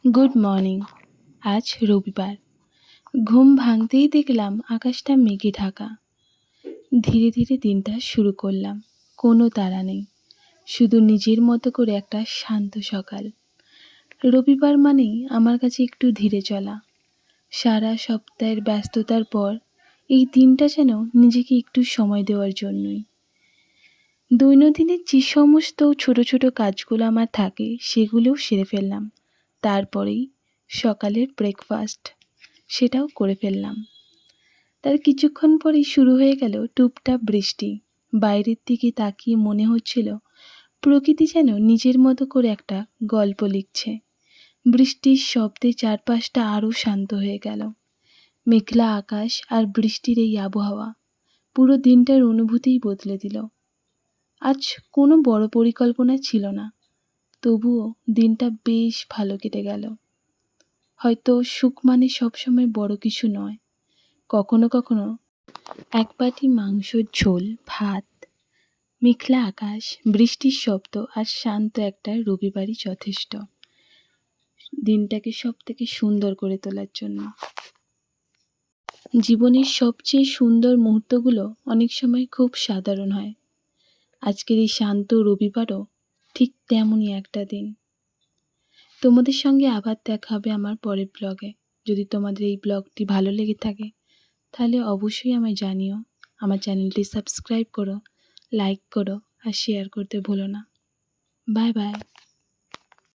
Good morning. আজ রবিবার। ঘুম ভাঙতেই দেখলাম আকাশটা মেঘে ঢাকা। ধীরে ধীরে দিনটা শুরু করলাম। কোনো তাড়া নেই, শুধু নিজের মতো করে একটা শান্ত সকাল। রবিবার মানেই আমার কাছে একটু ধীরে চলা। সারা সপ্তাহের ব্যস্ততার পর এই দিনটা যেন নিজেকে একটু সময় দেওয়ার জন্যই। দৈনন্দিনের যে সমস্ত ছোট ছোট কাজগুলো আমার থাকে সেগুলোও সেরে ফেললাম। তারপরেই সকালের ব্রেকফাস্ট, সেটাও করে ফেললাম। তার কিছুক্ষণ পরেই শুরু হয়ে গেল টুপটাপ বৃষ্টি। বাইরের দিকে তাকিয়ে মনে হচ্ছিল প্রকৃতি যেন নিজের মতো করে একটা গল্প লিখছে। বৃষ্টির শব্দে চারপাশটা আরও শান্ত হয়ে গেল। মেঘলা আকাশ আর বৃষ্টির এই আবহাওয়া পুরো দিনটার অনুভূতিই বদলে দিল। আজ কোনো বড় পরিকল্পনা ছিল না, তবুও দিনটা বেশ ভালো কেটে গেল। হয়তো সুখ মানে সবসময় বড় কিছু নয়, কখনো কখনো এক বাটি মাংসর ঝোল ভাত, মেঘলা আকাশ, বৃষ্টির শব্দ আর শান্ত একটা রবিবারই যথেষ্ট দিনটাকে সব থেকে সুন্দর করে তোলার জন্য। জীবনের সবচেয়ে সুন্দর মুহূর্তগুলো অনেক সময় খুব সাধারণ হয়। আজকের এই শান্ত রবিবারও ঠিক তেমনই একটা দিন। তোমাদের সঙ্গে আবার দেখা হবে আমার পরের ব্লগে। যদি তোমাদের এই ব্লগটি ভালো লেগে থাকে তাহলে অবশ্যই আমায় জানিও। আমার চ্যানেলটি সাবস্ক্রাইব করো, লাইক করো আর শেয়ার করতে ভুলো না। Bye bye.